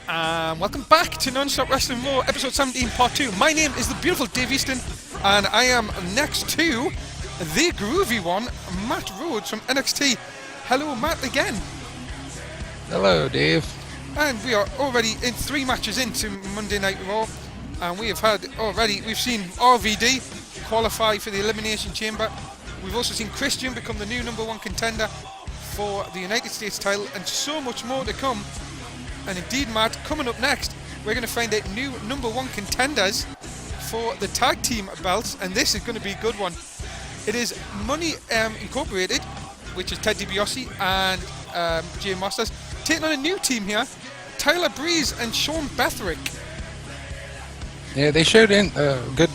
Welcome back to Non-Stop Wrestling Raw, episode 17, part 2. My name is the beautiful Dave Easton, and I am next to the groovy one, Matt Rhodes from NXT. Hello, Matt, again. Hello, Dave. And we are already in 3 matches into Monday Night Raw, and we've seen RVD qualify for the Elimination Chamber. We've also seen Christian become the new number 1 contender for the United States title, and so much more to come. And indeed, Matt, coming up next, we're going to find out new number 1 contenders for the tag team belts, and this is going to be a good one. It is Money Incorporated, which is Ted DiBiase and Jay Masters, taking on a new team here, Tyler Breeze and Sean Bethrick. Yeah, they showed in good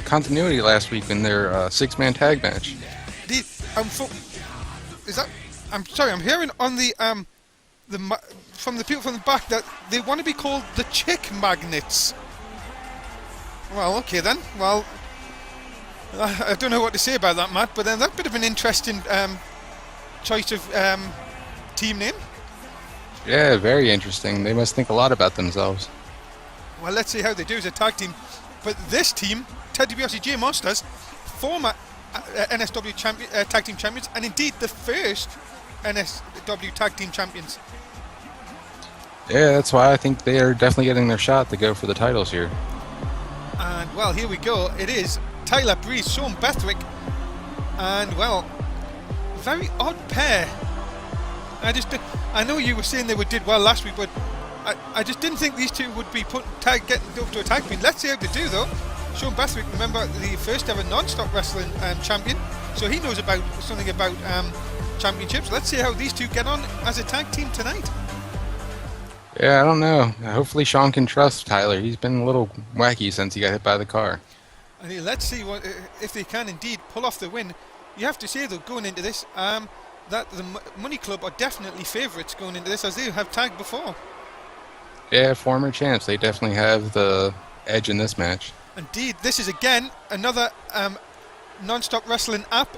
continuity last week in their 6-man tag match. I'm hearing on from the people from the back that they want to be called the Chick Magnets. Well, okay then. Well, I don't know what to say about that, Matt, but then that's a bit of an interesting choice of team name. Yeah, very interesting. They must think a lot about themselves. Well, let's see how they do as a tag team. But this team, Ted DiBiase, Jay Masters, former NSW tag team champions, and indeed the first NSW tag team champions. Yeah, that's why I think they are definitely getting their shot to go for the titles here. And, well, here we go. It is Tyler Breeze, Sean Bethrick, and, well, very odd pair. I know you were saying they did well last week, but I just didn't think these two would be getting up to a tag team. Let's see how they do, though. Sean Bethrick, remember, the first ever non-stop wrestling champion, so he knows something about championships. Let's see how these two get on as a tag team tonight. Yeah, I don't know. Hopefully Sean can trust Tyler. He's been a little wacky since he got hit by the car. And let's see if they can indeed pull off the win. You have to say, though, going into this, that the Money Club are definitely favourites going into this, as they have tagged before. Yeah, former champs. They definitely have the edge in this match. Indeed, this is again another non-stop wrestling app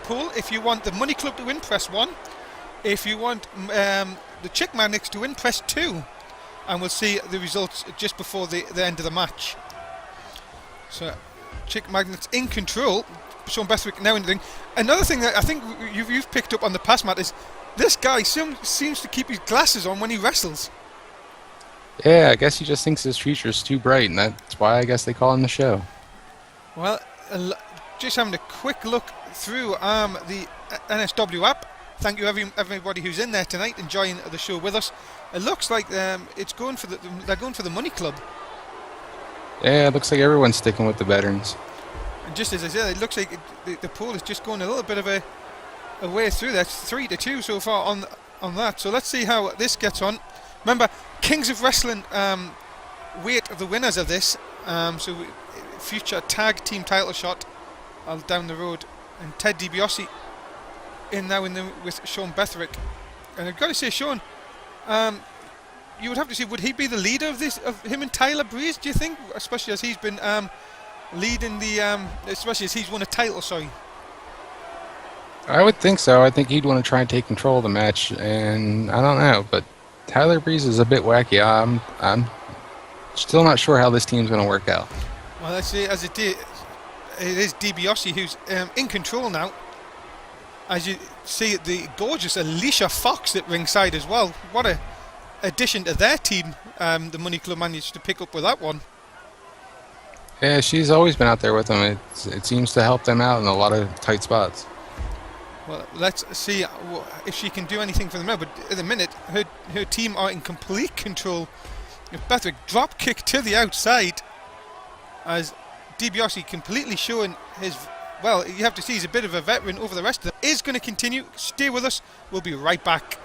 poll. If you want the Money Club to win, press 1. If you want the Chick Magnets to win, press 2. And we'll see the results just before the end of the match. So, Chick Magnets in control. Sean Bethrick now in the ring. Another thing that I think you've picked up on the past, Matt, is this guy seems to keep his glasses on when he wrestles. Yeah, I guess he just thinks his future's too bright, and that's why I guess they call him the Show. Well, just having a quick look through the NSW app. Thank you everybody who's in there tonight enjoying the show with us. It looks like they're going for the Money Club. Yeah, it looks like everyone's sticking with the veterans. And just as I said, it looks like the poll is just going a little bit of a way through. That's 3-2 so far on that. So let's see how this gets on. Remember, Kings of Wrestling wait the winners of this. So future tag team title shot down the road, and Ted DiBiase with Sean Bethrick. And I've got to say, Sean, you would have to say, would he be the leader of him and Tyler Breeze, do you think? Especially as he's been leading especially as he's won a title, sorry. I would think so. I think he'd want to try and take control of the match, and I don't know, but Tyler Breeze is a bit wacky. I'm still not sure how this team's going to work out. Well, let's see, as it is DiBiase who's in control now. As you see, the gorgeous Alicia Fox at ringside as well. What a addition to their team. The Money Club managed to pick up with that one. Yeah, she's always been out there with them. It seems to help them out in a lot of tight spots. Well, let's see if she can do anything for them now. But at the minute, her team are in complete control. Bethrick drop kick to the outside, as DiBiase completely showing his. Well, you have to see he's a bit of a veteran over the rest of them. Is going to continue. Stay with us. We'll be right back.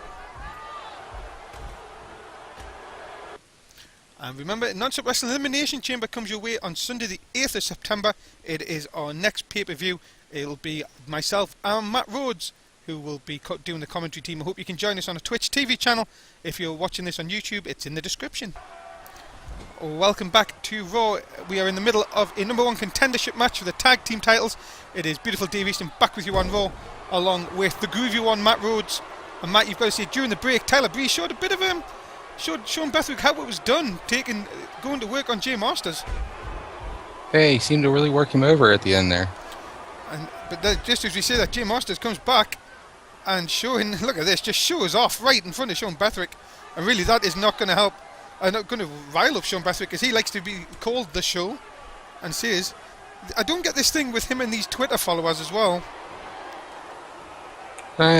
And remember, Non-Stop Wrestling Elimination Chamber comes your way on Sunday the 8th of September. It is our next pay-per-view. It'll be myself and Matt Rhodes who will be doing the commentary team. I hope you can join us on a Twitch TV channel. If you're watching this on YouTube, it's in the description. Welcome back to Raw. We are in the middle of a number 1 contendership match for the tag team titles. It is beautiful Dave Easton back with you on Raw, along with the groovy one, Matt Rhodes. And Matt, you've got to say, during the break, Tyler Breeze showed a bit of showed Sean Bethwick how it was done, going to work on Jay Masters. Hey, he seemed to really work him over at the end there. But just as we say that, Jay Masters comes back and showing, look at this, just shows off right in front of Sean Bethwick. And really that is not going to help, not going to rile up Sean Bethwick, because he likes to be called the show and says, I don't get this thing with him and these Twitter followers as well.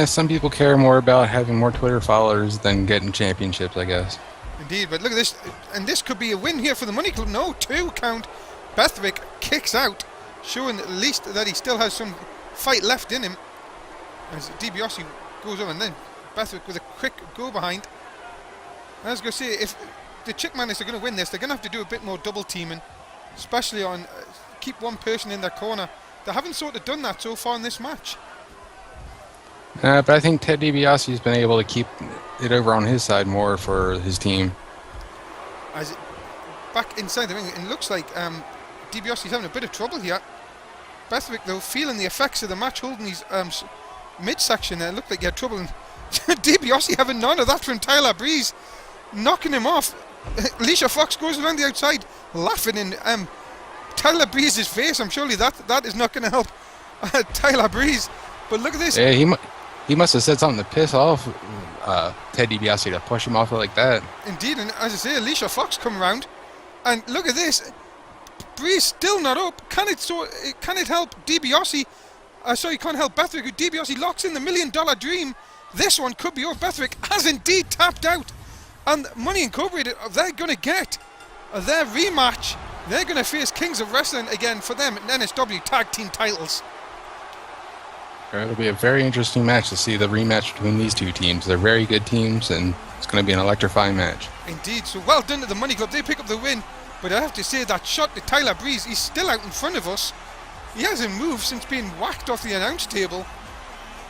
Some people care more about having more Twitter followers than getting championships, I guess. Indeed, but look at this, and this could be a win here for the Money Club. No, 2 count. Bethwick kicks out, showing at least that he still has some fight left in him. As DiBiase goes over, and then Bethwick with a quick go behind. I was going to say, if the Chick Madness are going to win this, they're going to have to do a bit more double teaming, especially on keep one person in their corner. They haven't sort of done that so far in this match. But I think Ted DiBiase's been able to keep it over on his side more for his team. As back inside the ring, it looks like DiBiase's having a bit of trouble here. Bethwick, though, feeling the effects of the match, holding his midsection there. Looked like he had trouble. And DiBiase having none of that from Tyler Breeze, knocking him off. Alicia Fox goes around the outside, laughing in Tyler Breeze's face. I'm surely that is not going to help Tyler Breeze. But look at this. Yeah, he must have said something to piss off Ted DiBiase to push him off like that. Indeed, and as I say, Alicia Fox come around, and look at this. Breeze still not up. Can it help DiBiase? Sorry, can't help Bethwick. DiBiase locks in the $1 Million Dream. This one could be over. Bethwick has indeed tapped out, and Money Incorporated, they're going to get their rematch. They're going to face Kings of Wrestling again for them NSW Tag Team titles. It'll be a very interesting match to see the rematch between these two teams. They're very good teams, and it's going to be an electrifying match. Indeed, so well done to the Money Club. They pick up the win, but I have to say that shot to Tyler Breeze, he's still out in front of us. He hasn't moved since being whacked off the announce table,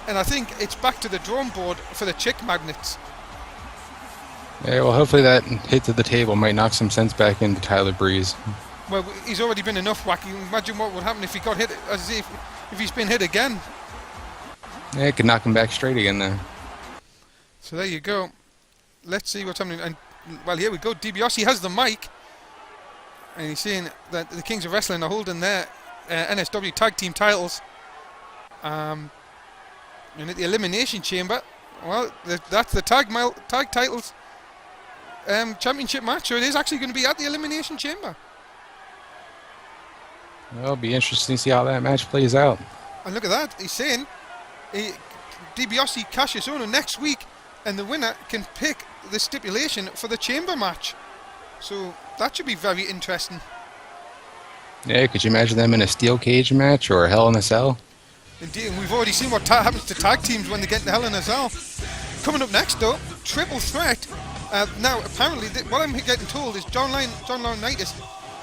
and I think it's back to the drawing board for the Chick Magnets. Yeah, well, hopefully that hit to the table might knock some sense back into Tyler Breeze. Well, he's already been enough whack. You imagine what would happen if he got hit, as if he's been hit again. Yeah, it could knock him back straight again there. So there you go. Let's see what's happening. And well, here we go. DiBiase has the mic, and he's saying that the Kings of Wrestling are holding their NSW Tag Team titles. And at the Elimination Chamber, well, that's the tag titles championship match. So it is actually going to be at the Elimination Chamber. Well, it'll be interesting to see how that match plays out. And look at that. He's saying DiBiase Cassius Ohno next week, and the winner can pick the stipulation for the chamber match. So that should be very interesting. Yeah, could you imagine them in a steel cage match or a Hell in a Cell? Indeed, and we've already seen what happens to tag teams when they get into Hell in a Cell. Coming up next, though, Triple Threat. Now, apparently, what I'm getting told is John Laurinaitis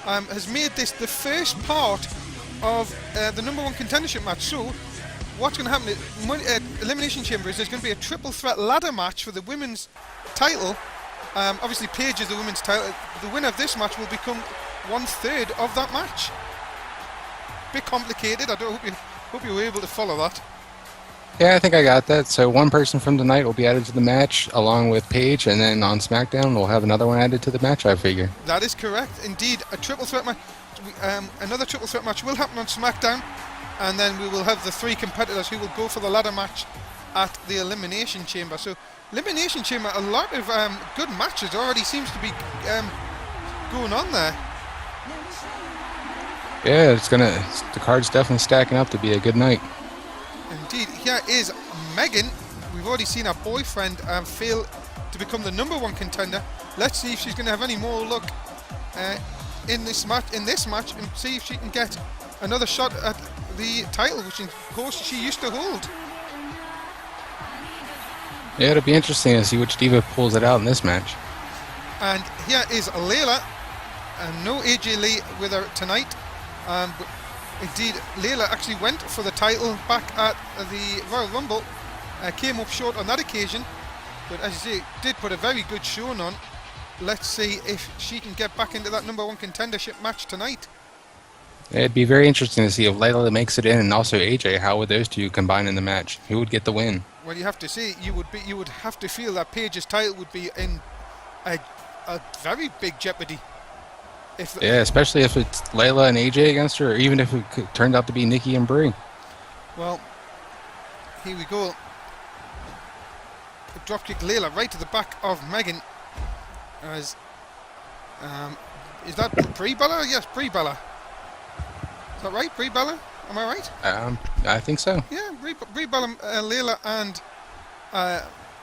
has made this the first part of the #1 contendership match. So what's going to happen at Elimination Chamber is there's going to be a triple threat ladder match for the women's title. Obviously, Paige is the women's title. The winner of this match will become 1/3 of that match. Bit complicated. I hope you were able to follow that. Yeah, I think I got that. So one person from tonight will be added to the match along with Paige, and then on SmackDown we'll have another one added to the match, I figure. That is correct. Indeed, a triple threat match. Another triple threat match will happen on SmackDown, and then we will have the 3 competitors who will go for the ladder match at the Elimination Chamber. So Elimination Chamber, a lot of good matches already seems to be going on there. Yeah, the card's definitely stacking up to be a good night. Indeed, here is Megan. We've already seen her boyfriend fail to become the #1 contender. Let's see if she's going to have any more luck in this match, and see if she can get another shot at the title, which of course she used to hold. Yeah, it'll be interesting to see which diva pulls it out in this match. And here is Layla, and no AJ Lee with her tonight. Indeed, Layla actually went for the title back at the Royal Rumble, came up short on that occasion, but as you say, did put a very good showing on. Let's see if she can get back into that #1 contendership match tonight. It'd be very interesting to see if Layla makes it in, and also AJ. How would those two combine in the match? Who would get the win? Well, you have to say you would have to feel that Paige's title would be in a very big jeopardy. Yeah, especially if it's Layla and AJ against her, or even if it turned out to be Nikki and Brie. Well, here we go. A dropkick Layla right to the back of Megan. As is that Brie Bella? Yes, Brie Bella. Is that right, Brie Bella? Am I right? I think so. Yeah, Brie Bella, Layla, and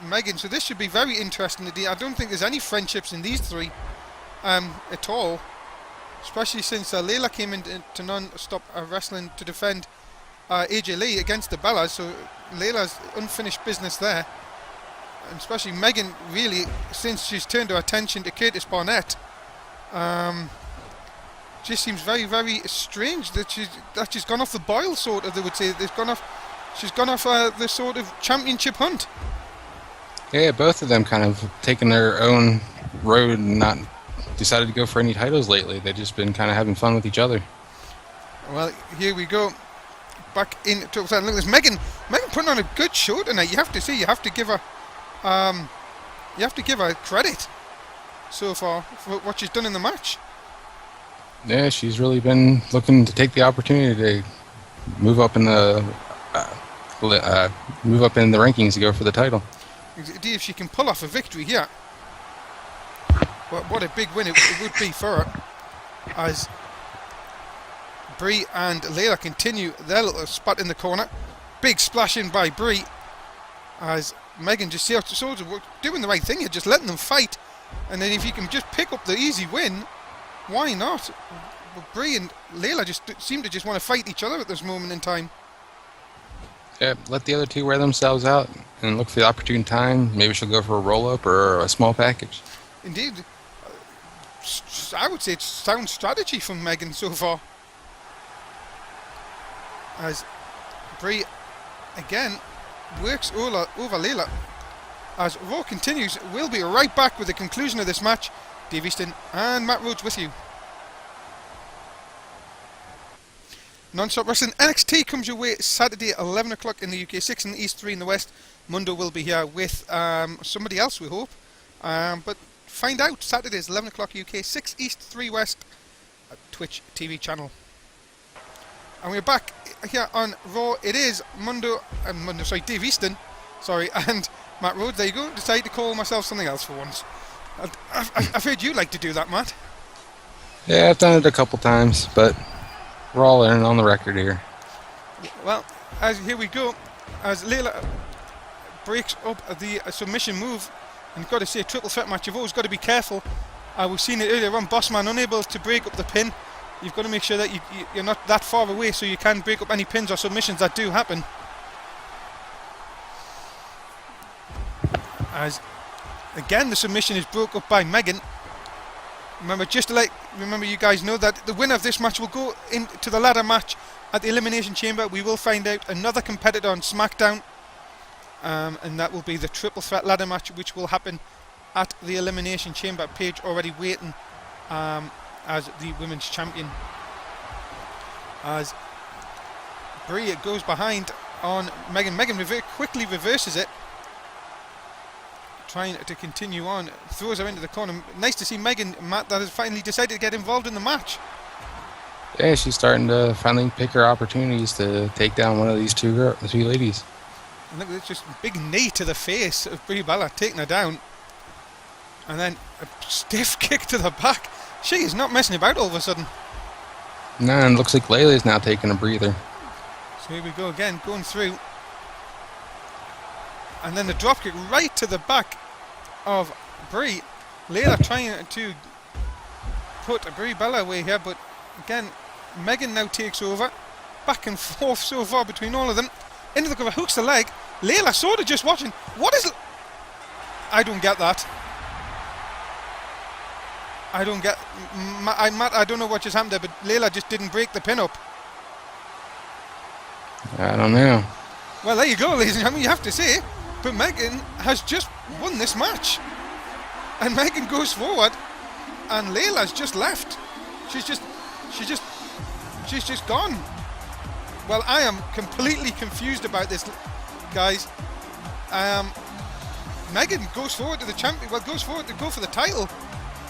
Megan. So this should be very interesting. I don't think there's any friendships in these three at all. Especially since Layla came into non-stop wrestling to defend AJ Lee against the Bellas, so Layla's unfinished business there. And especially Megan, really, since she's turned her attention to Curtis Barnett, just seems very, very strange that she's gone off the boil, sort of. They would say she's gone off the sort of championship hunt. Yeah, both of them kind of taken their own road and not decided to go for any titles lately. They've just been kind of having fun with each other. Well, here we go. Back into look at this. Megan putting on a good show tonight. You have to see. You have to give her credit so far for what she's done in the match. Yeah, she's really been looking to take the opportunity to move up in the rankings to go for the title. If she can pull off a victory here, what a big win it would be for her. As Brie and Layla continue their little spot in the corner. Big splash in by Brie. As Megan just sort of doing the right thing here, just letting them fight. And then if you can just pick up the easy win, why not? But Brie and Layla just seem to just want to fight each other at this moment in time. Yeah, let the other two wear themselves out and look for the opportune time. Maybe she'll go for a roll-up or a small package. Indeed. I would say it's sound strategy from Megan so far. As Brie again works over Layla. As Raw continues, we'll be right back with the conclusion of this match. Dave Easton and Matt Rhodes with you. Non-stop wrestling NXT comes your way Saturday at 11 o'clock in the UK, 6 in the East, 3 in the West. Mundo will be here with somebody else, we hope. But find out Saturdays 11 o'clock UK, 6 East, 3 West, at Twitch TV channel. And we're back here on Raw. It is Dave Easton, and Matt Rhodes. There you go. Decided to call myself something else for once. I've heard you like to do that, Matt. Yeah, I've done it a couple times, but we're all in on the record here. Well, here we go. As Layla breaks up the submission move, and you've got to say, triple threat match, you've always got to be careful. We've seen it earlier on, Bossman unable to break up the pin. You've got to make sure that you're not that far away so you can break up any pins or submissions that do happen. As again the submission is broke up by Megan. Remember you guys know that the winner of this match will go into the ladder match at the Elimination Chamber. We will find out another competitor on SmackDown, and that will be the triple threat ladder match, which will happen at the Elimination Chamber. Paige already waiting as the women's champion. As Brie goes behind on Megan. Megan quickly reverses it, trying to continue on, throws her into the corner. Nice to see Megan, Matt, that has finally decided to get involved in the match. Yeah, she's starting to finally pick her opportunities to take down one of these two ladies. And look at this, just big knee to the face of Brie Bella, taking her down. And then a stiff kick to the back. She is not messing about all of a sudden. No, and looks like Layla's now taking a breather. So here we go again, going through. And then the dropkick right to the back of Brie. Layla trying to put Brie Bella away here, but again, Megan now takes over. Back and forth so far between all of them. Into the cover, hooks the leg. Layla sort of just watching. What is... I don't get that. I don't get... Matt, I don't know what just happened there, but Layla just didn't break the pin up. I don't know. Well, there you go, ladies and gentlemen, you have to say, but Megan has just won this match. And Megan goes forward, and Layla's just left. She's just gone. Well, I am completely confused about this, guys. Megan goes forward to the champion, goes forward to go for the title,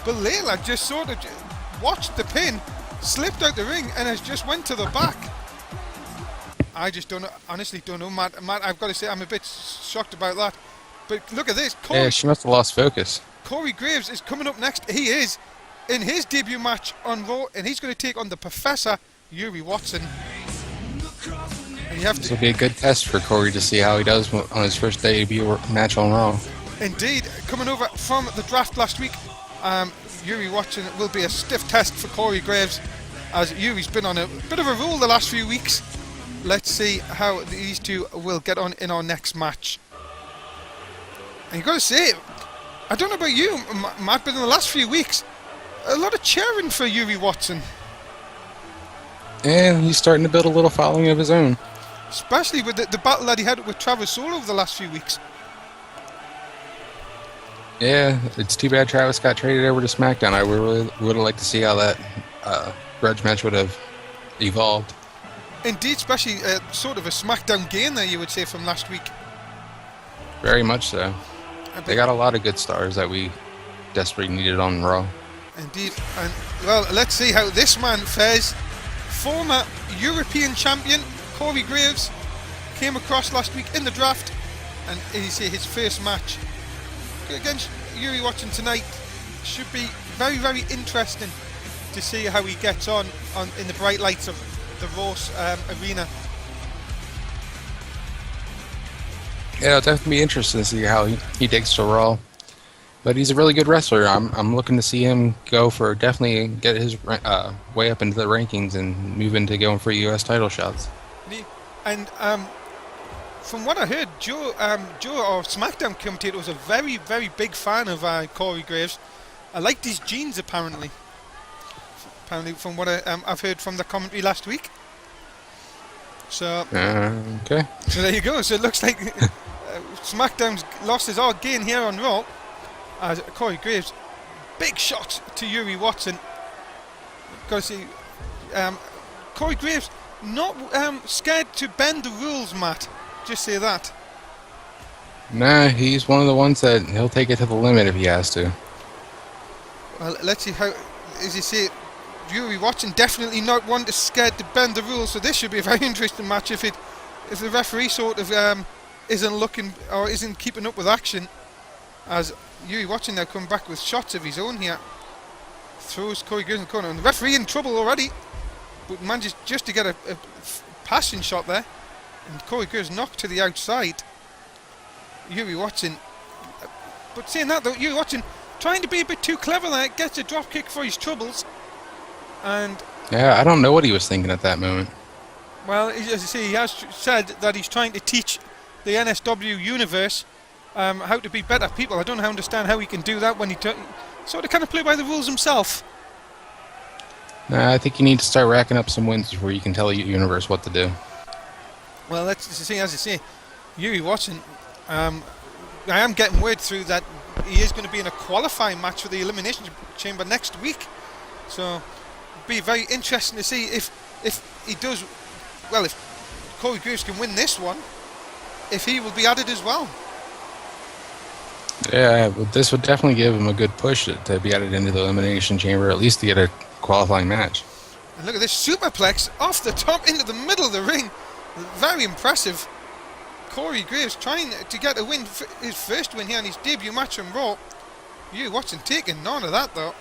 but Layla just sort of watched the pin, slipped out the ring, and has just went to the back. I just honestly don't know, Matt, I've got to say, I'm a bit shocked about that. But look at this. Yeah, she must have lost focus. Corey Graves is coming up next. He is in his debut match on Raw, and he's going to take on the Professor, Yuri Watson. And this will be a good test for Corey to see how he does on his first debut match on Raw. Indeed, coming over from the draft last week, Yuri Watson will be a stiff test for Corey Graves, as Yuri's been on a bit of a roll the last few weeks. Let's see how these two will get on in our next match. And you've got to say, I don't know about you, Matt, but in the last few weeks, a lot of cheering for Yuri Watson. And he's starting to build a little following of his own. Especially with the battle that he had with Travis Solo over the last few weeks. Yeah, it's too bad Travis got traded over to SmackDown. I really would have liked to see how that grudge match would have evolved. Indeed, especially sort of a SmackDown gain there, you would say, from last week. Very much so. They got a lot of good stars that we desperately needed on Raw. Indeed. And, well, let's see how this man fares. Former European champion Corey Graves came across last week in the draft, and his first match against Yuri Watson tonight should be very, very interesting to see how he gets on in the bright lights of the Raw arena. Yeah, it'll definitely be interesting to see how he digs to Raw. But he's a really good wrestler. I'm looking to see him definitely get his way up into the rankings and move into going for US title shots. And from what I heard, Joe, our SmackDown commentator, was a very, very big fan of Corey Graves. I liked his jeans, apparently. Apparently, from what I've heard from the commentary last week. So, okay. So there you go. So it looks like SmackDown's losses are gain here on Raw. As Corey Graves, big shot to Yuri Watson. Got to see Corey Graves not scared to bend the rules, Matt. Just say that. Nah, he's one of the ones that he'll take it to the limit if he has to. Well, let's see how, as you say, Yuri Watson definitely not one that's scared to bend the rules. So this should be a very interesting match if the referee sort of isn't looking or isn't keeping up with action. As Yuri Watson now coming back with shots of his own here. Throws Corey Graves in the corner. And the referee in trouble already. But manages just to get a passing shot there. And Corey Graves knocked to the outside. Yuri Watson. But saying that though, Yuri Watson trying to be a bit too clever there. Gets a drop kick for his troubles. And yeah, I don't know what he was thinking at that moment. Well, as I say, he has said that he's trying to teach the NSW universe how to be better people. I don't understand how he can do that when he sort of kind of play by the rules himself. Nah, I think you need to start racking up some wins before you can tell the universe what to do. Well, that's as I say, Yuri Watson. I am getting word through that he is going to be in a qualifying match for the Elimination Chamber next week. So it'll be very interesting to see if he does well. If Corey Graves can win this one, if he will be added as well. Yeah, but this would definitely give him a good push to be added into the Elimination Chamber, at least to get a qualifying match. And look at this superplex off the top into the middle of the ring. Very impressive. Corey Graves trying to get a win, his first win here in his debut match on Raw. Yuri Watson taking none of that though.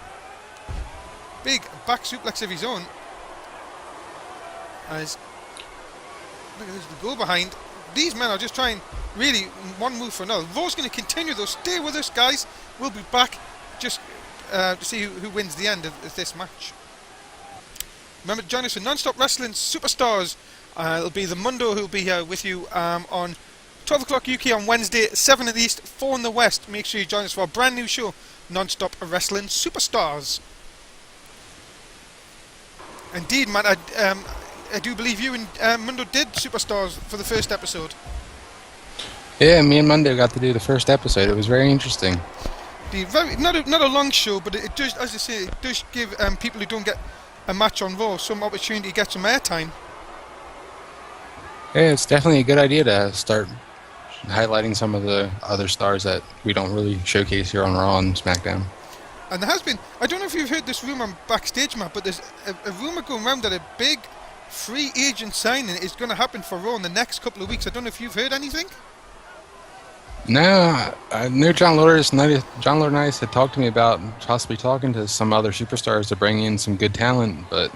Big back suplex of his own. As look at this, the go behind. These men are just trying really one move for another. Raw's going to continue though. Stay with us, guys. We'll be back just to see who wins the end of this match. Remember to join us for Non-Stop Wrestling Superstars. It'll be the Mundo who'll be here with you on 12 o'clock UK on Wednesday, 7 in the East, 4 in the West. Make sure you join us for a brand new show, Non-Stop Wrestling Superstars. Indeed, man, I do believe you and Mundo did Superstars for the first episode. Yeah, me and Mundo got to do the first episode. It was very interesting. Not a long show, but it does, as I say, it does give people who don't get a match on Raw some opportunity to get some airtime. Yeah, it's definitely a good idea to start highlighting some of the other stars that we don't really showcase here on Raw and SmackDown. And there has been, I don't know if you've heard this rumour backstage, Matt, but there's a rumour going around that a big free agent signing is going to happen for Raw in the next couple of weeks. I don't know if you've heard anything? No, I knew John Laurinaitis had talked to me about possibly talking to some other superstars to bring in some good talent, but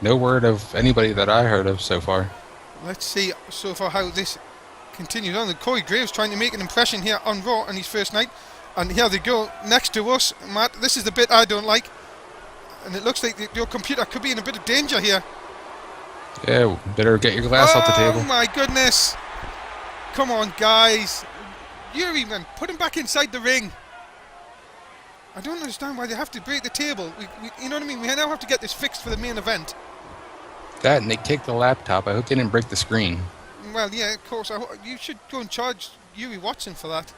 no word of anybody that I heard of so far. Let's see so far how this continues on. Corey Graves trying to make an impression here on Raw on his first night. And here they go, next to us, Matt. This is the bit I don't like. And it looks like your computer could be in a bit of danger here. Yeah, better get your glass off the table. Oh my goodness. Come on, guys. Yuri, man, put him back inside the ring. I don't understand why they have to break the table. You know what I mean? We now have to get this fixed for the main event. That, and they kicked the laptop. I hope they didn't break the screen. Well, yeah, of course. You should go and charge Yuri Watson for that.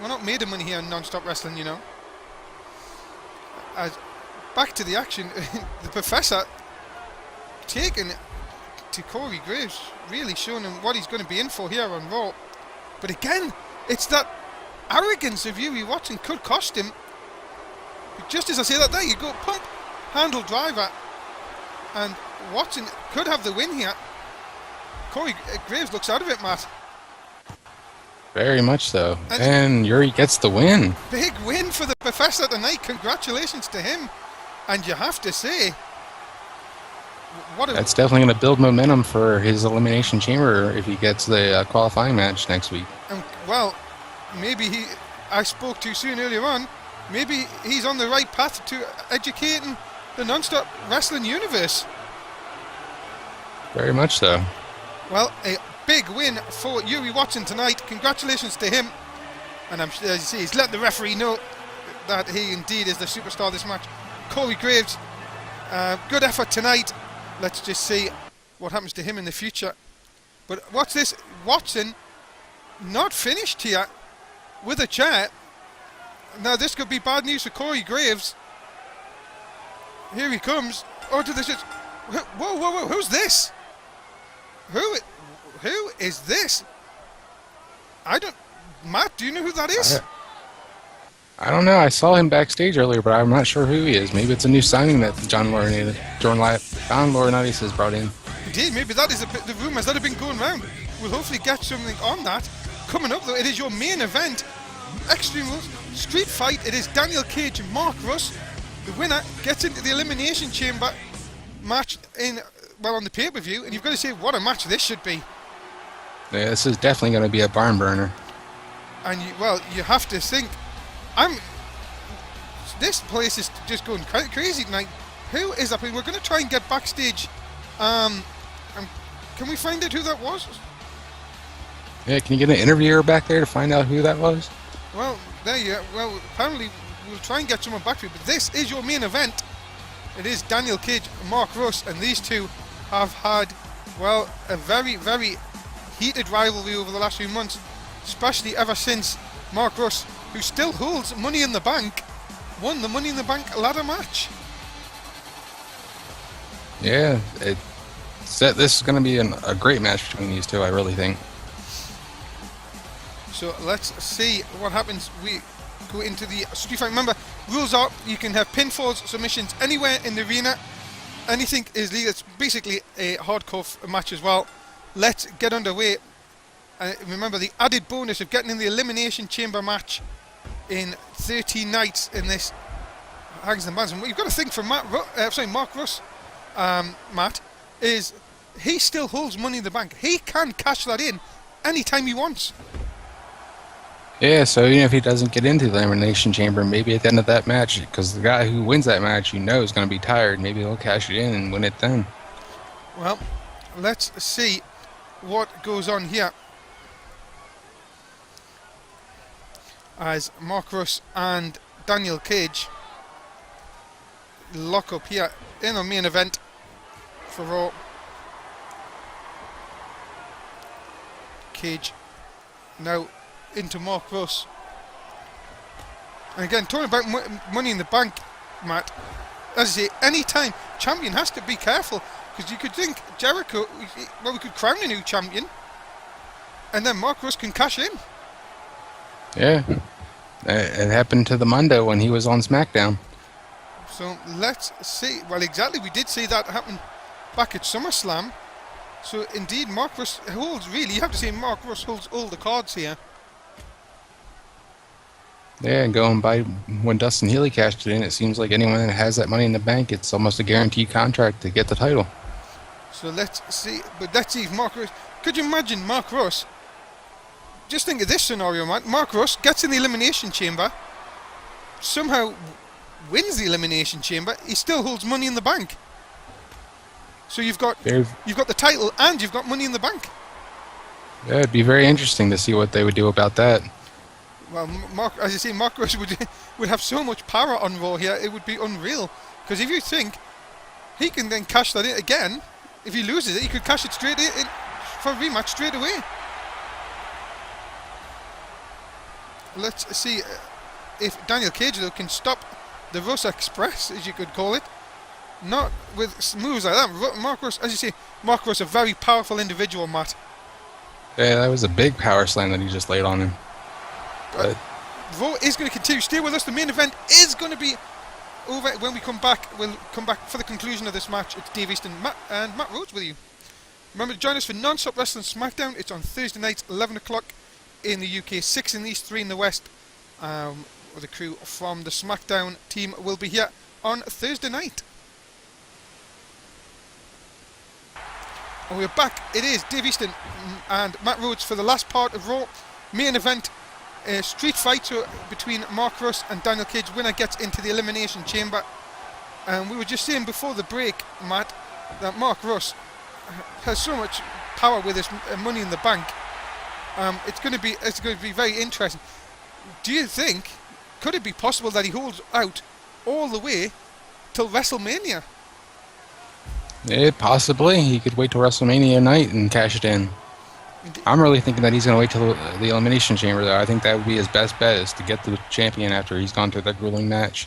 We're not made of money here in non-stop wrestling, you know. Back to the action, the Professor taking it to Corey Graves, really showing him what he's going to be in for here on Raw. But again, it's that arrogance of Yuri Watson could cost him. But just as I say that, there you go, pump, handle driver, and Watson could have the win here. Corey Graves looks out of it, Matt. Very much so. And Yuri gets the win. Big win for the Professor tonight. Congratulations to him. And you have to say, that's definitely going to build momentum for his Elimination Chamber if he gets the qualifying match next week. Well, maybe I spoke too soon earlier on. Maybe he's on the right path to educating the non-stop wrestling universe. Very much so. Well, a big win for Yuri Watson tonight. Congratulations to him. And as you see, he's let the referee know that he indeed is the superstar of this match. Corey Graves, good effort tonight. Let's just see what happens to him in the future. But watch this, Watson not finished here with a chair. Now this could be bad news for Corey Graves. Here he comes. Oh, to this is, whoa, who's this? Who is this? Matt, do you know who that is? I don't know. I saw him backstage earlier, but I'm not sure who he is. Maybe it's a new signing that John Laurinaitis has brought in. Indeed, maybe that is the rumours that have been going around. We'll hopefully get something on that. Coming up, though, it is your main event. Extreme Rules Street Fight. It is Daniel Cage and Mark Russ. The winner gets into the Elimination Chamber match on the pay-per-view. And you've got to say, what a match this should be. Yeah, this is definitely going to be a barn burner. And you have to think, this place is just going crazy tonight. Who is that? We're going to try and get backstage. Can we find out who that was? Yeah, can you get an interviewer back there to find out who that was? Well, there you go. Well, apparently we'll try and get someone back to you. But this is your main event. It is Daniel Cage and Mark Russ, and these two have had, a very, very heated rivalry over the last few months, especially ever since Mark Russ, who still holds Money in the Bank, won the Money in the Bank ladder match. Yeah, this is going to be a great match between these two, I really think. So let's see what happens. We go into the street fight. Remember, rules are you can have pinfalls, submissions anywhere in the arena. Anything is legal. It's basically a hardcore match as well. Let's get underway. Remember the added bonus of getting in the Elimination Chamber match in 13 nights in this Hangs and Bands. And what you've got to think for Mark Russ, Matt, is he still holds Money in the Bank. He can cash that in anytime he wants. Yeah, so even if he doesn't get into the Elimination Chamber, maybe at the end of that match, because the guy who wins that match, is going to be tired, maybe he'll cash it in and win it then. Well, let's see what goes on here. As Mark Russ and Daniel Cage lock up here in the main event for Raw. Cage now into Mark Russ. And again, talking about Money in the Bank, Matt, as I say, any time, champion has to be careful, because you could think Jericho, we could crown a new champion. and then Mark Russ can cash in. Yeah. It happened to the Mundo when he was on SmackDown. So let's see. Well, exactly, we did see that happen back at SummerSlam. So indeed, Mark Russ holds, really, you have to say Mark Russ holds all the cards here. Yeah, and going by when Dustin Healy cashed it in, it seems like anyone that has that money in the bank, it's almost a guaranteed contract to get the title. So let's see, but let's see if Mark Russ, could you imagine Mark Russ, just think of this scenario, man. Mark Russ gets in the Elimination Chamber, somehow wins the Elimination Chamber, he still holds money in the bank. So you've got the title and you've got money in the bank. Yeah, it'd be very interesting to see what they would do about that. Well, Mark, as you say, Mark Russ would have so much power on Raw here, it would be unreal. Because if you think, he can then cash that in again. If he loses it, he could cash it straight in for a rematch straight away. Let's see if Daniel Cage, though, can stop the Russ Express, as you could call it. Not with moves like that. Mark Russ, as you say, Mark Russ, a very powerful individual, Matt. Yeah, that was a big power slam that he just laid on him. But Raw is going to continue. Stay with us. The main event is going to be over when we come back. We'll come back for the conclusion of this match. It's Dave Easton and Matt Rhodes with you. Remember to join us for Non-Stop Wrestling SmackDown. It's on Thursday nights, 11 o'clock in the UK, 6 in the East, 3 in the West. The crew from the SmackDown team will be here on Thursday night. And we're back. It is Dave Easton and Matt Rhodes for the last part of Raw. Main event. A street fight between Mark Russ and Daniel Cage. Winner gets into the Elimination Chamber. And we were just saying before the break, Matt, that Mark Russ has so much power with his money in the bank. It's going to be very interesting. Do you think, could it be possible that he holds out all the way till WrestleMania? yeah, possibly. He could wait till WrestleMania night and cash it in. I'm really thinking that he's going to wait till the Elimination Chamber, though. I think that would be his best bet, is to get the champion after he's gone through that grueling match.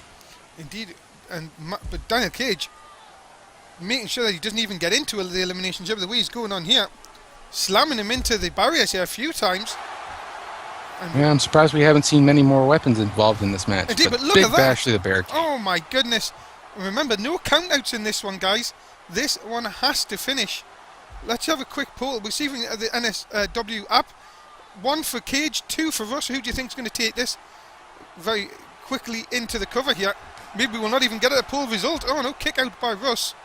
Indeed, but Daniel Cage, making sure that he doesn't even get into the Elimination Chamber the way he's going on here, slamming him into the barriers here a few times. And yeah, I'm surprised we haven't seen many more weapons involved in this match. Indeed, but look big at that. bash to the barricade. Oh my goodness. Remember, no countouts in this one, guys. This one has to finish. Let's have a quick poll. We're seeing the NSW app. 1 for Cage, 2 for Russ. Who do you think is going to take this very quickly into the cover here? Maybe we'll not even get a poll result. Oh no, kick out by Russ.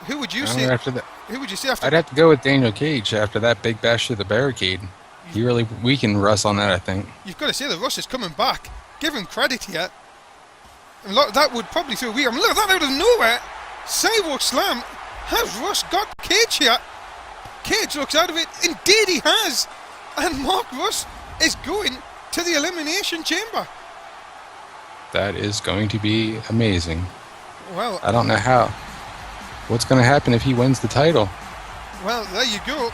Who would you say? Who would you say after? I'd have to go with Daniel Cage after that big bash to the barricade. He really weakened Russ on that, I think. You've got to say that Russ is coming back. Give him credit here. And that would probably feel weird. I mean, look at that out of nowhere. Sidewalk slam. Has Russ got Cage here? Cage looks out of it. Indeed he has. And Mark Russ is going to the Elimination Chamber. That is going to be amazing. Well, I don't know how. What's going to happen if he wins the title? Well, there you go.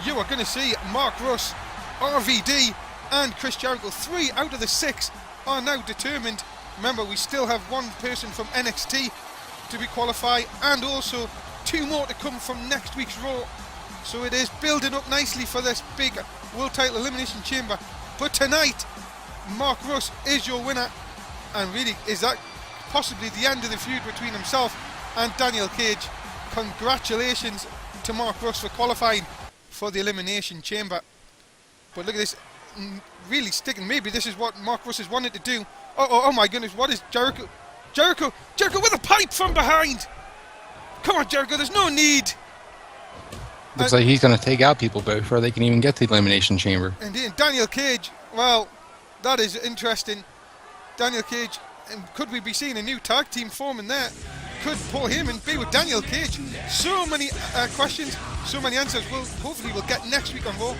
You are going to see Mark Russ, RVD, and Chris Jericho. 3 out of the 6 are now determined. Remember, we still have one person from NXT to be qualified, and also 2 more to come from next week's Raw. So it is building up nicely for this big World Title Elimination Chamber. But tonight, Mark Russ is your winner. And really, is that possibly the end of the feud between himself and Daniel Cage? Congratulations to Mark Russ for qualifying for the Elimination Chamber. But look at this, really sticking. Maybe this is what Mark Russ is wanting to do. Oh my goodness, what is Jericho? Jericho with a pipe from behind. Come on, Jericho, there's no need. Looks like he's going to take out people before they can even get to the Elimination Chamber. Indeed, Daniel Cage, well, that is interesting. Daniel Cage, could we be seeing a new tag team forming there? Could Paul Heyman be with Daniel Cage? So many questions, so many answers. Hopefully we'll get next week on Raw.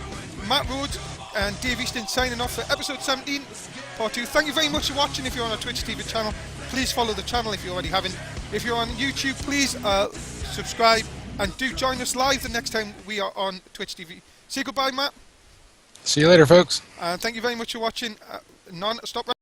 Matt Rhodes and Dave Easton signing off for episode 17, part 2. Thank you very much for watching. If you're on our Twitch TV channel, please follow the channel if you already haven't. If you're on YouTube, please subscribe, and do join us live the next time we are on Twitch TV. Say goodbye, Matt. See you later, folks. And thank you very much for watching Non-Stop